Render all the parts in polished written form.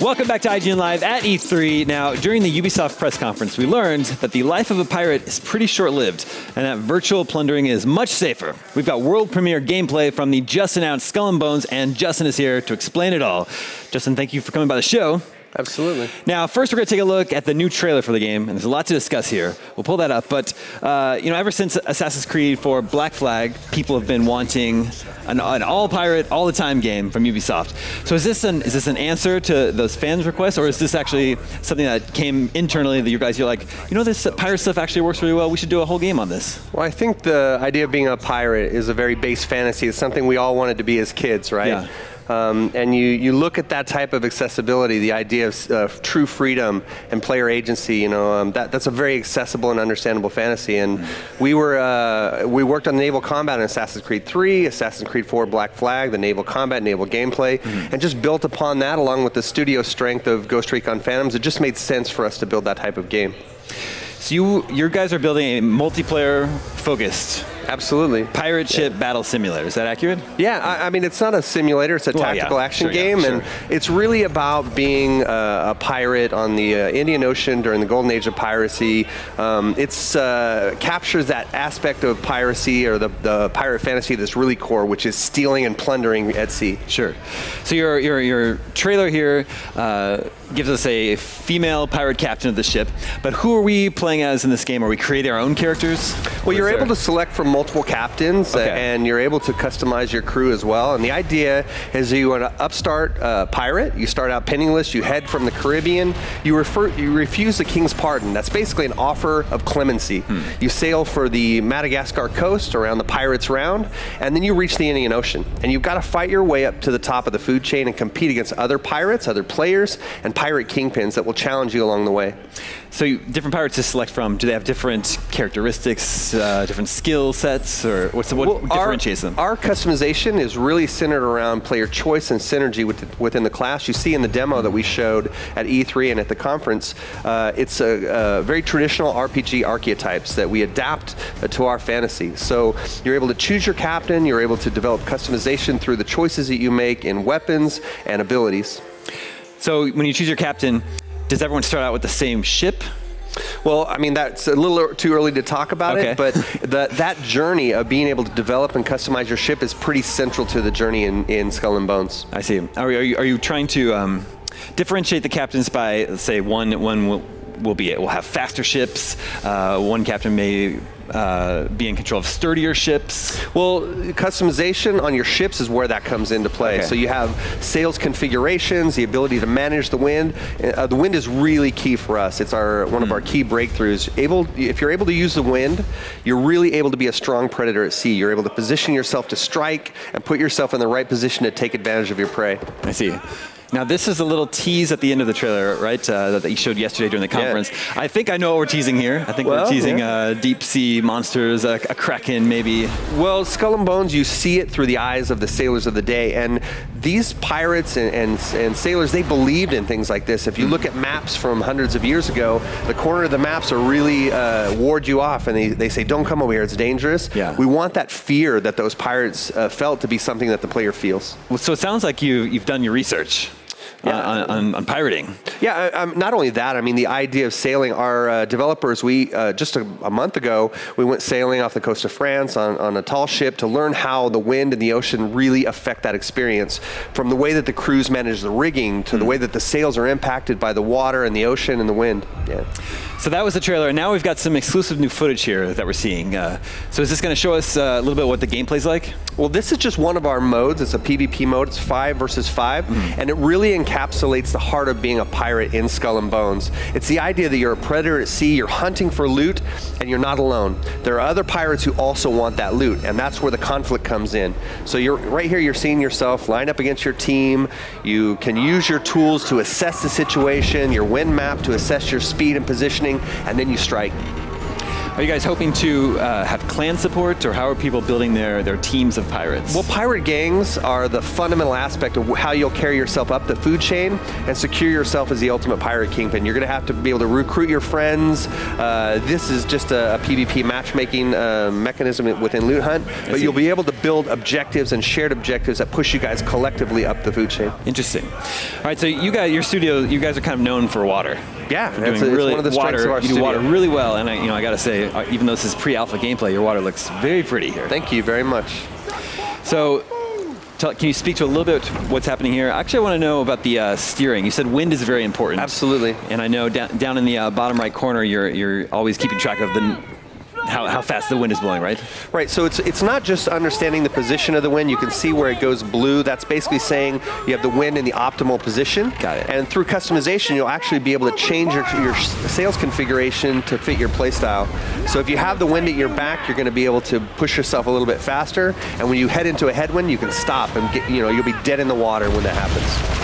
Welcome back to IGN Live at E3. Now, during the Ubisoft press conference, we learned that the life of a pirate is pretty short-lived, and that virtual plundering is much safer. We've got world premiere gameplay from the just-announced Skull and Bones, and Justin is here to explain it all. Justin, thank you for coming by the show. Absolutely. Now, first we're going to take a look at the new trailer for the game, and there's a lot to discuss here. We'll pull that up, but ever since Assassin's Creed 4 Black Flag, people have been wanting an all-pirate, all-the-time game from Ubisoft. So is this an answer to those fans' requests, or is this actually something that came internally that you guys, you're like, this pirate stuff actually works really well, we should do a whole game on this? Well, I think the idea of being a pirate is a very base fantasy. It's something we all wanted to be as kids, right? Yeah. And you look at that type of accessibility, the idea of true freedom and player agency. That's a very accessible and understandable fantasy. And we worked on naval combat in Assassin's Creed 3, Assassin's Creed 4 Black Flag, the naval combat, naval gameplay, and just built upon that along with the studio strength of Ghost Recon Phantoms. It just made sense for us to build that type of game. So your guys are building a multiplayer-focused, absolutely, pirate ship battle simulator. Is that accurate? Yeah, I mean, it's not a simulator, it's a tactical action game, and it's really about being a pirate on the Indian Ocean during the golden age of piracy. It captures that aspect of piracy, or the pirate fantasy that's really core, which is stealing and plundering at sea. Sure. So your trailer here gives us a female pirate captain of the ship, but who are we playing as in this game? Are we creating our own characters? Well, you're able to select from multiple captains, and you're able to customize your crew as well. And the idea is you want to upstart pirate. You start out penniless. You head from the Caribbean. You refuse the king's pardon. That's basically an offer of clemency. You sail for the Madagascar coast around the Pirates Round, and then you reach the Indian Ocean. And you've got to fight your way up to the top of the food chain and compete against other pirates, other players, and pirate kingpins that will challenge you along the way. So different pirates to select from, do they have different characteristics, different skill sets, or what differentiates them? Our customization is really centered around player choice and synergy within the class. You see in the demo that we showed at E3 and at the conference, it's a very traditional RPG archetypes that we adapt to our fantasy. So you're able to choose your captain, you're able to develop customization through the choices that you make in weapons and abilities. So when you choose your captain, does everyone start out with the same ship? Well, I mean, that's a little too early to talk about it, but that journey of being able to develop and customize your ship is pretty central to the journey in Skull and Bones. I see. Are you trying to differentiate the captains by, let's say, one will have faster ships, one captain may be in control of sturdier ships? Well, customization on your ships is where that comes into play. So you have sails configurations, the ability to manage the wind. The wind is really key for us. It's one of our key breakthroughs. If you're able to use the wind, you're really able to be a strong predator at sea. You're able to position yourself to strike and put yourself in the right position to take advantage of your prey. I see. Now, this is a little tease at the end of the trailer, right, that you showed yesterday during the conference. Yeah. I think I know what we're teasing here. I think we're teasing deep sea monsters, a kraken maybe. Well, Skull and Bones, you see it through the eyes of the sailors of the day. And these pirates and sailors, they believed in things like this. If you look at maps from hundreds of years ago, the corner of the maps are really ward you off, and they say, don't come over here, it's dangerous. Yeah. We want that fear that those pirates felt to be something that the player feels. Well, so it sounds like you've done your research. On pirating. Yeah, not only that, I mean, the idea of sailing, our developers, just a month ago, we went sailing off the coast of France on a tall ship to learn how the wind and the ocean really affect that experience, from the way that the crews manage the rigging to the way that the sails are impacted by the water and the ocean and the wind. Yeah. So that was the trailer, and now we've got some exclusive new footage here that we're seeing. So is this going to show us a little bit what the gameplay's like? Well, this is just one of our modes. It's a PvP mode. It's 5 versus 5, and it really encapsulates the heart of being a pirate in Skull and Bones. It's the idea that you're a predator at sea, you're hunting for loot, and you're not alone. There are other pirates who also want that loot, and that's where the conflict comes in. So right here, you're seeing yourself line up against your team. You can use your tools to assess the situation, your wind map to assess your speed and positioning, and then you strike. Are you guys hoping to have clan support, or how are people building their teams of pirates? Well, pirate gangs are the fundamental aspect of how you'll carry yourself up the food chain and secure yourself as the ultimate pirate kingpin. You're going to have to be able to recruit your friends. This is just a PvP matchmaking mechanism within Loot Hunt, but you'll be able to build objectives and shared objectives that push you guys collectively up the food chain. Interesting. All right, so you guys, your studio, you guys are kind of known for water. Yeah, it's one of the strengths of our studio. You do water really well, and I got to say, even though this is pre-alpha gameplay, your water looks very pretty here. Thank you very much. So, can you speak to a little bit what's happening here? Actually, I want to know about the steering. You said wind is very important. Absolutely. And I know down in the bottom right corner, you're always keeping track of how fast the wind is blowing, right? Right, so it's not just understanding the position of the wind. You can see where it goes blue. That's basically saying you have the wind in the optimal position. Got it. And through customization, you'll actually be able to change your sails configuration to fit your playstyle. So if you have the wind at your back, you're going to be able to push yourself a little bit faster. And when you head into a headwind, you can stop and you'll be dead in the water when that happens.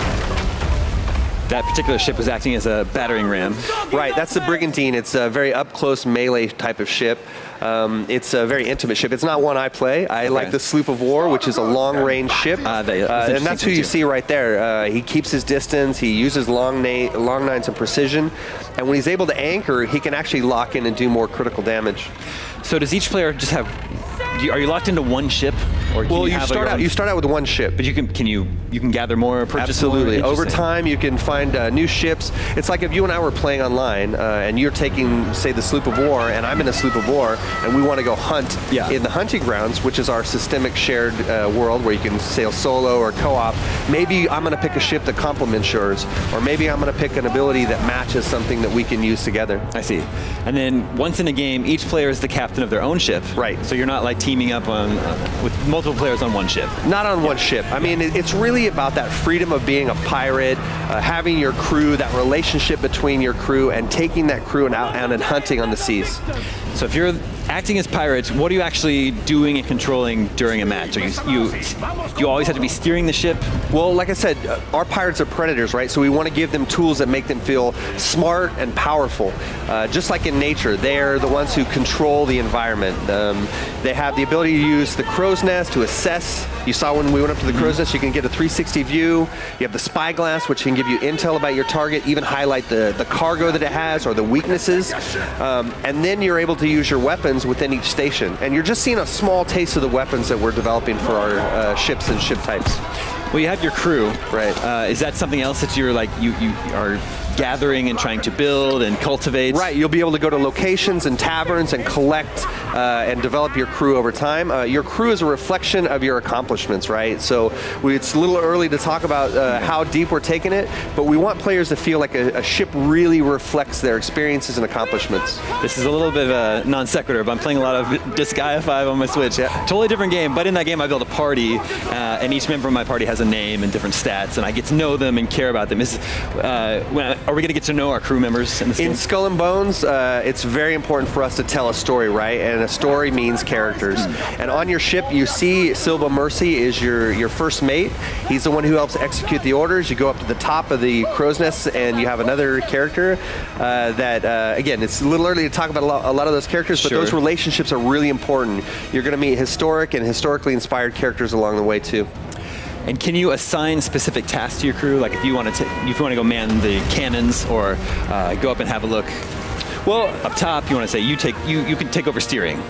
That particular ship was acting as a battering ram. Right, that's the Brigantine. It's a very up-close melee type of ship. It's a very intimate ship. It's not one I play. I like the Sloop of War, which is a long-range ship. And that's who you see right there. He keeps his distance. He uses long nines and precision. And when he's able to anchor, he can actually lock in and do more critical damage. So does each player just have... Are you locked into one ship, or well, you start out with one ship, but you can gather more, purchase absolutely more? Over time, you can find new ships. It's like if you and I were playing online, and you're taking, say, the Sloop of War, and I'm in a Sloop of War, and we want to go hunt in the hunting grounds, which is our systemic shared world where you can sail solo or co-op. Maybe I'm going to pick a ship that complements yours, or maybe I'm going to pick an ability that matches something that we can use together. I see. And then once in a game, each player is the captain of their own ship. Right. So you're not like teaming up on with multiple players on one ship. Not on one ship. I mean, it's really about that freedom of being a pirate, having your crew, that relationship between your crew, and taking that crew out and hunting on the seas. So if you're acting as pirates, what are you actually doing and controlling during a match? Are you always have to be steering the ship? Well, like I said, our pirates are predators, right? So we want to give them tools that make them feel smart and powerful. Just like in nature, they're the ones who control the environment. They have the ability to use the crow's nest to assess. You saw when we went up to the crow's nest, you can get a 360 view. You have the spyglass, which can give you intel about your target, even highlight the cargo that it has or the weaknesses. And then you're able to use your weapons within each station. And you're just seeing a small taste of the weapons that we're developing for our ships and ship types. Well, you have your crew. Right. Is that something else that you're like, you are gathering and trying to build and cultivate? Right, you'll be able to go to locations and taverns and collect and develop your crew over time. Your crew is a reflection of your accomplishments, right? So it's a little early to talk about how deep we're taking it, but we want players to feel like a ship really reflects their experiences and accomplishments. This is a little bit of a non sequitur, but I'm playing a lot of Disgaea 5 on my Switch. Yeah. Totally different game, but in that game I build a party, and each member of my party has a name and different stats, and I get to know them and care about them. Are we going to get to know our crew members in this game? In Skull and Bones, it's very important for us to tell a story, right? And a story means characters. And on your ship, you see Silva Mercy is your first mate. He's the one who helps execute the orders. You go up to the top of the crow's nest, and you have another character that, again, it's a little early to talk about a lot of those characters, but those relationships are really important. You're going to meet historic and historically inspired characters along the way, too. And can you assign specific tasks to your crew? Like if you want to go man the cannons or go up and have a look. Well, up top, you want to say you can take over steering.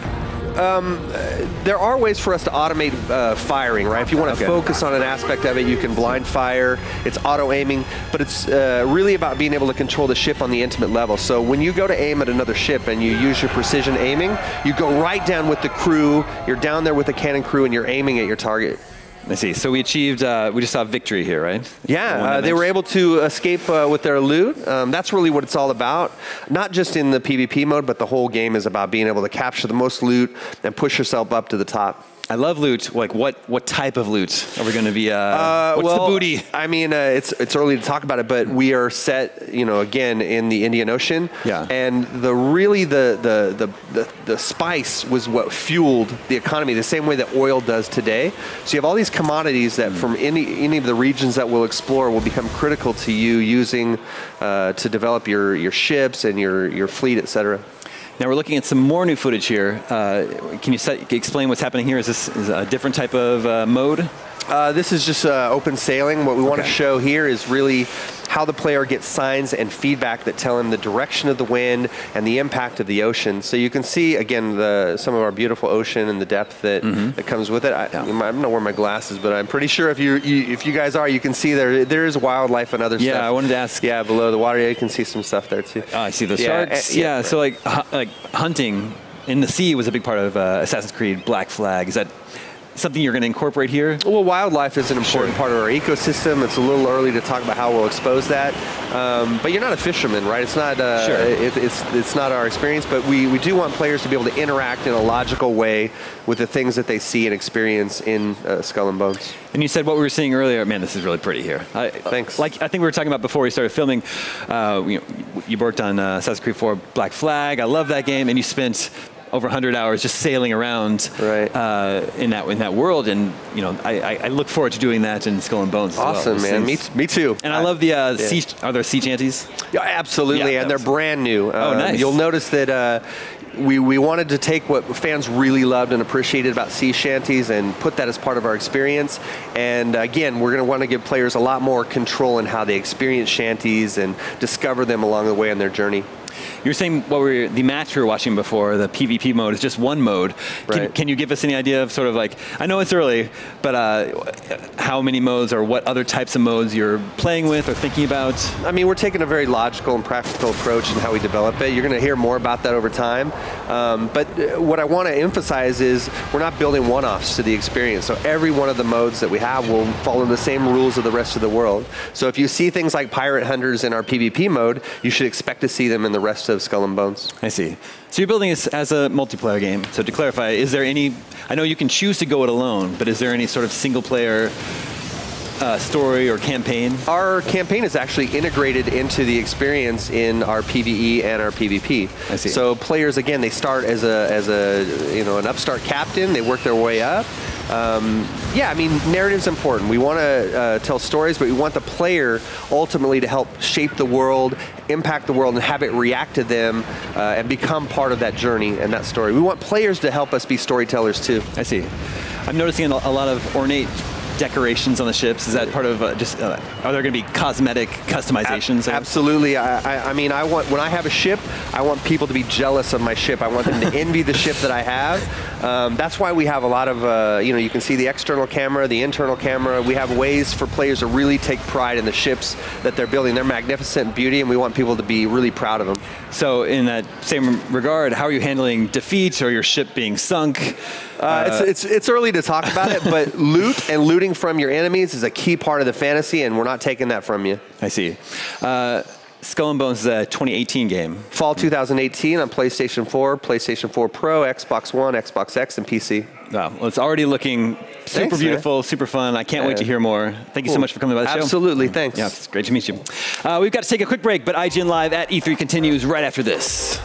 There are ways for us to automate firing, right? If you want to focus on an aspect of it, you can blind fire. It's auto-aiming, but it's really about being able to control the ship on the intimate level. So when you go to aim at another ship and you use your precision aiming, you go right down with the crew. You're down there with the cannon crew, and you're aiming at your target. I see. So we achieved, we just saw victory here, right? Yeah, they were able to escape with their loot. That's really what it's all about. Not just in the PvP mode, but the whole game is about being able to capture the most loot and push yourself up to the top. I love loot. Like, what type of loot are we going to be? What's the booty? I mean, it's early to talk about it, but we are set, again in the Indian Ocean. Yeah. And the spice was what fueled the economy, the same way that oil does today. So you have all these commodities that from any of the regions that we'll explore will become critical to you using to develop your ships and your fleet, etc. Now we're looking at some more new footage here. Can you explain what's happening here? Is this a different type of mode? This is just open sailing. What we want to show here is really how the player gets signs and feedback that tell him the direction of the wind and the impact of the ocean. So you can see, again, some of our beautiful ocean and the depth that, that comes with it. I'm not wearing my glasses, but I'm pretty sure if you guys are, you can see there is wildlife and other stuff. Yeah, I wanted to ask. Yeah, below the water, you can see some stuff there too. I see the sharks. Yeah, so like hunting in the sea was a big part of Assassin's Creed Black Flag. Is that something you're going to incorporate here? Well, wildlife is an important part of our ecosystem. It's a little early to talk about how we'll expose that. But you're not a fisherman, right? It's not it's not our experience, but we do want players to be able to interact in a logical way with the things that they see and experience in Skull and Bones. And you said what we were seeing earlier. Man, this is really pretty here. Thanks. Like I think we were talking about before we started filming, you worked on Assassin's Creed 4 Black Flag. I love that game, and you spent over 100 hours just sailing around in that world, and I look forward to doing that in Skull and Bones. Awesome, as well. man. Me too. And I love the sea. Are there sea shanties? Yeah, absolutely, and they're brand new. Oh, nice. You'll notice that we wanted to take what fans really loved and appreciated about sea shanties and put that as part of our experience. And again, we're going to want to give players a lot more control in how they experience shanties and discover them along the way on their journey. You're saying the match we were watching before, the PvP mode, is just one mode. Can you give us any idea of sort of like, I know it's early, but how many modes or what other types of modes you're playing with or thinking about? I mean, we're taking a very logical and practical approach in how we develop it. You're going to hear more about that over time. But what I want to emphasize is we're not building one-offs to the experience. So every one of the modes that we have will follow the same rules of the rest of the world. So if you see things like pirate hunters in our PvP mode, you should expect to see them in the rest of Skull and Bones. I see. So you're building this as a multiplayer game. So to clarify, is there any, I know you can choose to go it alone, but is there any sort of single player story or campaign? Our campaign is actually integrated into the experience in our PvE and our PvP. I see. So players, again, they start as an upstart captain. They work their way up. Yeah, I mean, narrative's important. We want to tell stories, but we want the player ultimately to help shape the world, impact the world, and have it react to them and become part of that journey and that story. We want players to help us be storytellers too. I see. I'm noticing a lot of ornate decorations on the ships. Is that part of are there going to be cosmetic customizations? Absolutely. I mean, when I have a ship, I want people to be jealous of my ship. I want them to envy the ship that I have. That's why we have a lot of, you can see the external camera, the internal camera. We have ways for players to really take pride in the ships that they're building. They're magnificent beauty, and we want people to be really proud of them. So in that same regard, how are you handling defeats or your ship being sunk? It's early to talk about it, but loot and looting from your enemies is a key part of the fantasy, and we're not taking that from you. I see. Skull and Bones is a 2018 game. Fall 2018 on PlayStation 4, PlayStation 4 Pro, Xbox One, Xbox X, and PC. Wow, well, it's already looking super beautiful, man. Super fun. I can't wait to hear more. Thank you so much for coming by the show. Absolutely, thanks. Yeah, it's great to meet you. We've got to take a quick break, but IGN Live at E3 continues right after this.